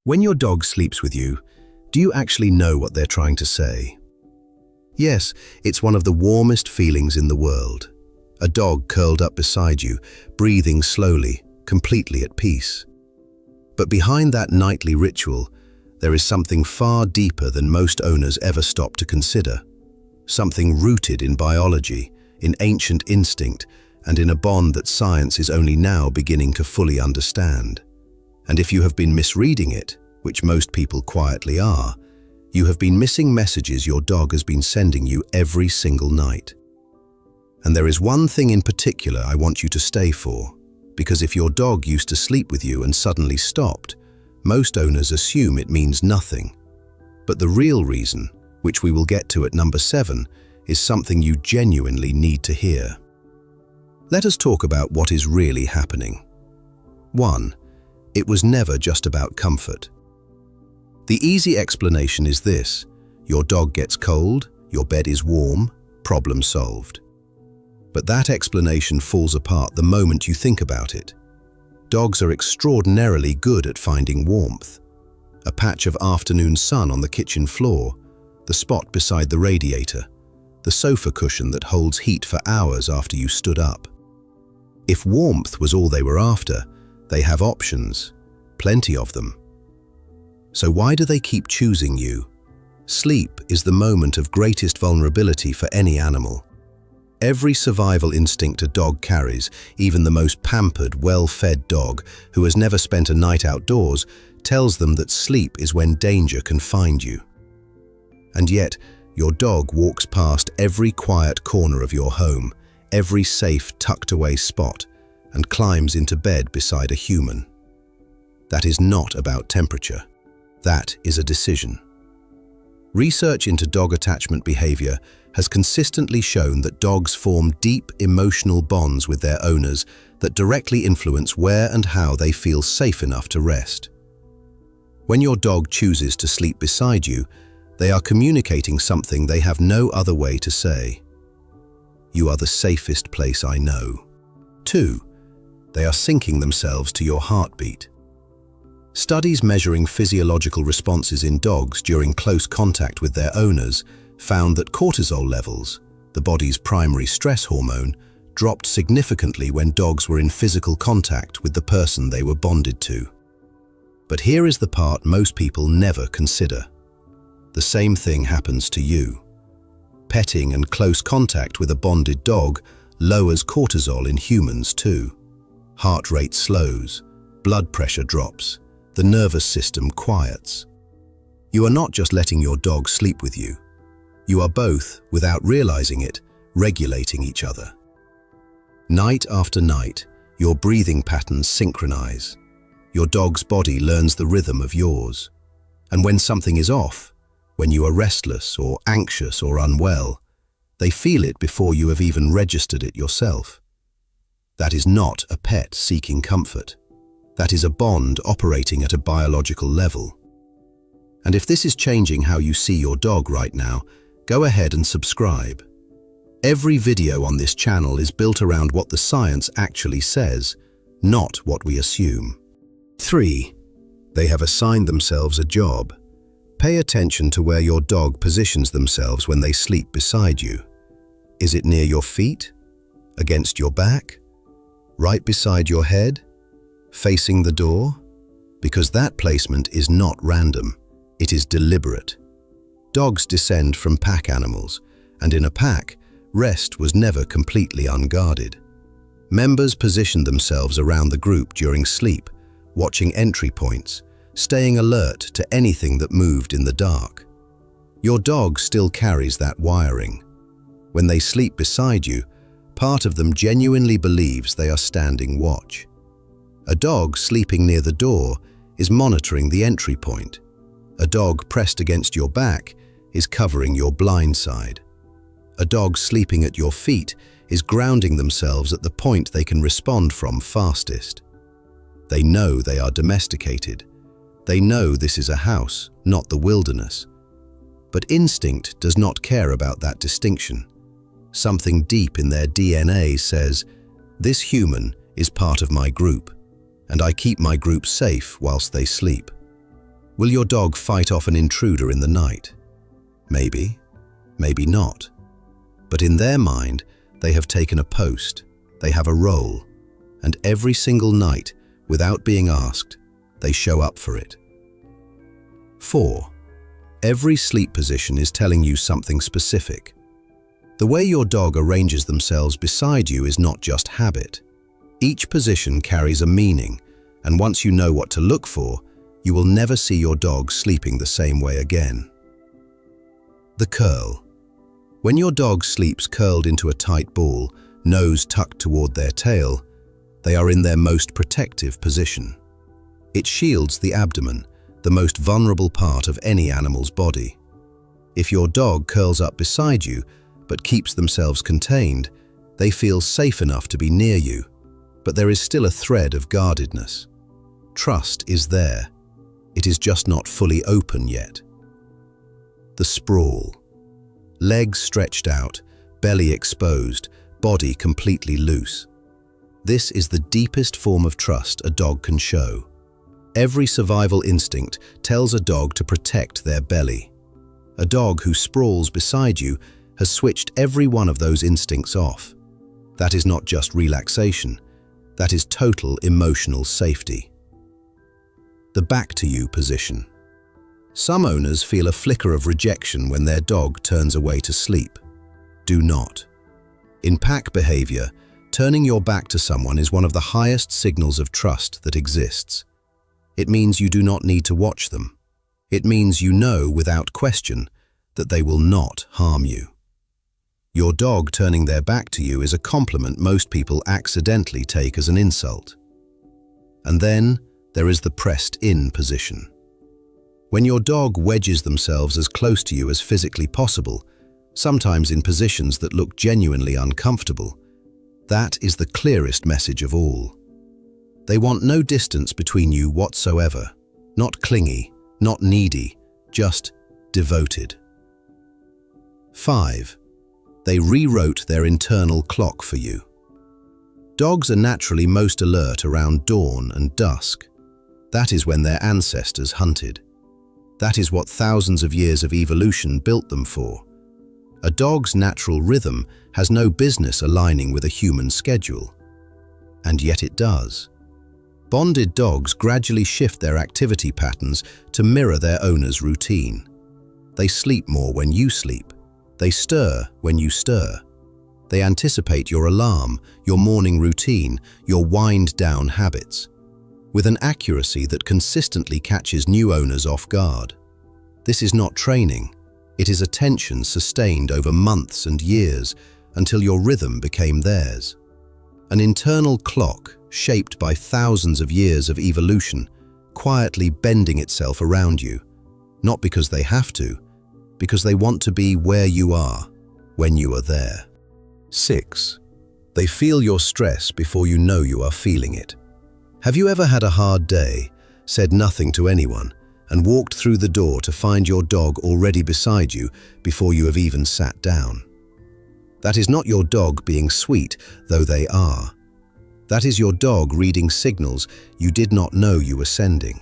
When your dog sleeps with you, do you actually know what they're trying to say? Yes, it's one of the warmest feelings in the world. A dog curled up beside you, breathing slowly, completely at peace. But behind that nightly ritual, there is something far deeper than most owners ever stop to consider. Something rooted in biology, in ancient instinct, and in a bond that science is only now beginning to fully understand. And if you have been misreading it, which most people quietly are, you have been missing messages your dog has been sending you every single night. And there is one thing in particular I want you to stay for, because if your dog used to sleep with you and suddenly stopped, most owners assume it means nothing. But the real reason, which we will get to at number 7, is something you genuinely need to hear. Let us talk about what is really happening. 1. It was never just about comfort. The easy explanation is this: your dog gets cold, your bed is warm, problem solved. But that explanation falls apart the moment you think about it. Dogs are extraordinarily good at finding warmth. A patch of afternoon sun on the kitchen floor, the spot beside the radiator, the sofa cushion that holds heat for hours after you stood up. If warmth was all they were after, they have options, plenty of them. So why do they keep choosing you? Sleep is the moment of greatest vulnerability for any animal. Every survival instinct a dog carries, even the most pampered, well-fed dog who has never spent a night outdoors, tells them that sleep is when danger can find you. And yet, your dog walks past every quiet corner of your home, every safe, tucked-away spot, and climbs into bed beside a human. That is not about temperature. That is a decision. Research into dog attachment behavior has consistently shown that dogs form deep emotional bonds with their owners that directly influence where and how they feel safe enough to rest. When your dog chooses to sleep beside you, they are communicating something they have no other way to say. You are the safest place I know. 2. They are syncing themselves to your heartbeat. Studies measuring physiological responses in dogs during close contact with their owners found that cortisol levels, the body's primary stress hormone, dropped significantly when dogs were in physical contact with the person they were bonded to. But here is the part most people never consider. The same thing happens to you. Petting and close contact with a bonded dog lowers cortisol in humans too. Heart rate slows, blood pressure drops, the nervous system quiets. You are not just letting your dog sleep with you. You are both, without realizing it, regulating each other. Night after night, your breathing patterns synchronize. Your dog's body learns the rhythm of yours. And when something is off, when you are restless or anxious or unwell, they feel it before you have even registered it yourself. That is not a pet seeking comfort. That is a bond operating at a biological level. And if this is changing how you see your dog right now, go ahead and subscribe. Every video on this channel is built around what the science actually says, not what we assume. 3. They have assigned themselves a job. Pay attention to where your dog positions themselves when they sleep beside you. Is it near your feet? Against your back? Right beside your head? Facing the door? Because that placement is not random. It is deliberate. Dogs descend from pack animals, and in a pack, rest was never completely unguarded. Members positioned themselves around the group during sleep, watching entry points, staying alert to anything that moved in the dark. Your dog still carries that wiring. When they sleep beside you, part of them genuinely believes they are standing watch. A dog sleeping near the door is monitoring the entry point. A dog pressed against your back is covering your blind side. A dog sleeping at your feet is grounding themselves at the point they can respond from fastest. They know they are domesticated. They know this is a house, not the wilderness. But instinct does not care about that distinction. Something deep in their DNA says, this human is part of my group, and I keep my group safe whilst they sleep. Will your dog fight off an intruder in the night? Maybe, maybe not. But in their mind, they have taken a post, they have a role, and every single night, without being asked, they show up for it. 4. Every sleep position is telling you something specific. The way your dog arranges themselves beside you is not just habit. Each position carries a meaning, and once you know what to look for, you will never see your dog sleeping the same way again. The curl. When your dog sleeps curled into a tight ball, nose tucked toward their tail, they are in their most protective position. It shields the abdomen, the most vulnerable part of any animal's body. If your dog curls up beside you, but keeps themselves contained, they feel safe enough to be near you, but there is still a thread of guardedness. Trust is there. It is just not fully open yet. The sprawl. Legs stretched out, belly exposed, body completely loose. This is the deepest form of trust a dog can show. Every survival instinct tells a dog to protect their belly. A dog who sprawls beside you has switched every one of those instincts off. That is not just relaxation. That is total emotional safety. The back to you position. Some owners feel a flicker of rejection when their dog turns away to sleep. Do not. In pack behavior, turning your back to someone is one of the highest signals of trust that exists. It means you do not need to watch them. It means you know without question that they will not harm you. Your dog turning their back to you is a compliment most people accidentally take as an insult. And then there is the pressed-in position. When your dog wedges themselves as close to you as physically possible, sometimes in positions that look genuinely uncomfortable, that is the clearest message of all. They want no distance between you whatsoever, not clingy, not needy, just devoted. 5. They rewrote their internal clock for you. Dogs are naturally most alert around dawn and dusk. That is when their ancestors hunted. That is what thousands of years of evolution built them for. A dog's natural rhythm has no business aligning with a human schedule. And yet it does. Bonded dogs gradually shift their activity patterns to mirror their owner's routine. They sleep more when you sleep. They stir when you stir. They anticipate your alarm, your morning routine, your wind-down habits, with an accuracy that consistently catches new owners off guard. This is not training. It is attention sustained over months and years until your rhythm became theirs. An internal clock shaped by thousands of years of evolution, quietly bending itself around you, not because they have to, because they want to be where you are, when you are there. 6. They feel your stress before you know you are feeling it. Have you ever had a hard day, said nothing to anyone, and walked through the door to find your dog already beside you before you have even sat down? That is not your dog being sweet, though they are. That is your dog reading signals you did not know you were sending.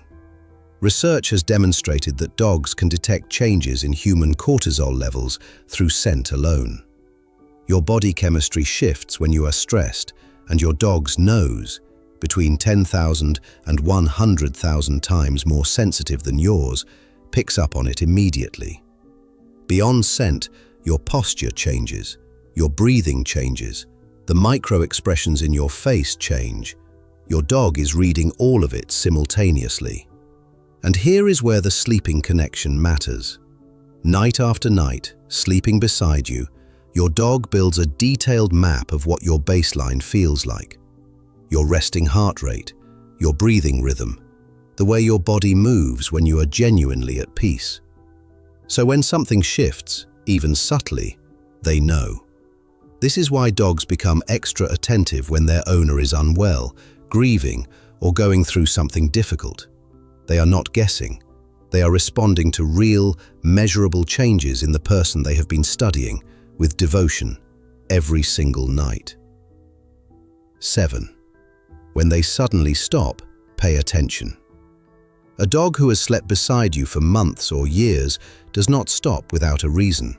Research has demonstrated that dogs can detect changes in human cortisol levels through scent alone. Your body chemistry shifts when you are stressed, and your dog's nose, between 10,000 and 100,000 times more sensitive than yours, picks up on it immediately. Beyond scent, your posture changes, your breathing changes, the micro-expressions in your face change. Your dog is reading all of it simultaneously. And here is where the sleeping connection matters. Night after night, sleeping beside you, your dog builds a detailed map of what your baseline feels like. Your resting heart rate, your breathing rhythm, the way your body moves when you are genuinely at peace. So when something shifts, even subtly, they know. This is why dogs become extra attentive when their owner is unwell, grieving, or going through something difficult. They are not guessing. They are responding to real, measurable changes in the person they have been studying with devotion every single night. 7. When they suddenly stop, pay attention. A dog who has slept beside you for months or years does not stop without a reason,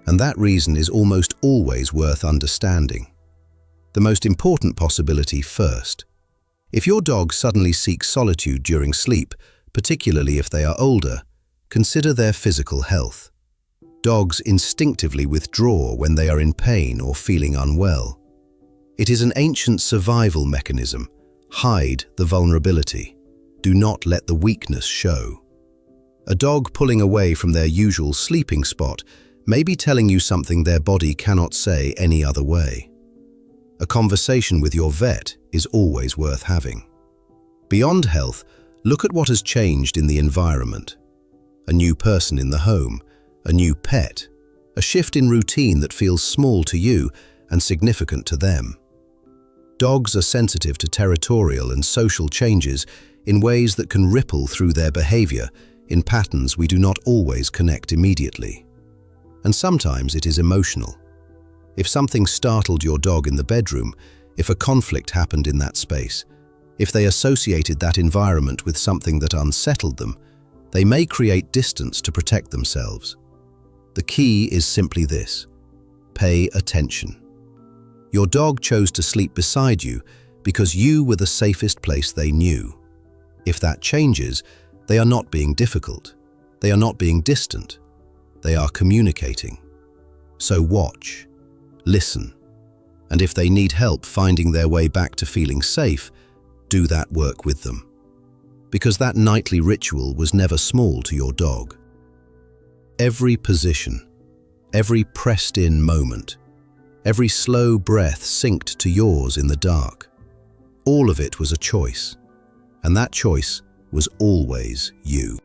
and that reason is almost always worth understanding. The most important possibility first. If your dog suddenly seeks solitude during sleep, particularly if they are older, consider their physical health. Dogs instinctively withdraw when they are in pain or feeling unwell. It is an ancient survival mechanism. Hide the vulnerability. Do not let the weakness show. A dog pulling away from their usual sleeping spot may be telling you something their body cannot say any other way. A conversation with your vet is always worth having. Beyond health, look at what has changed in the environment. A new person in the home, a new pet, a shift in routine that feels small to you and significant to them. Dogs are sensitive to territorial and social changes in ways that can ripple through their behaviour in patterns we do not always connect immediately. And sometimes it is emotional. If something startled your dog in the bedroom, if a conflict happened in that space, if they associated that environment with something that unsettled them, they may create distance to protect themselves. The key is simply this: pay attention. Your dog chose to sleep beside you because you were the safest place they knew. If that changes, they are not being difficult. They are not being distant. They are communicating. So watch, listen, and if they need help finding their way back to feeling safe, do that work with them. Because that nightly ritual was never small to your dog. Every position, every pressed-in moment, every slow breath synced to yours in the dark, all of it was a choice, and that choice was always you.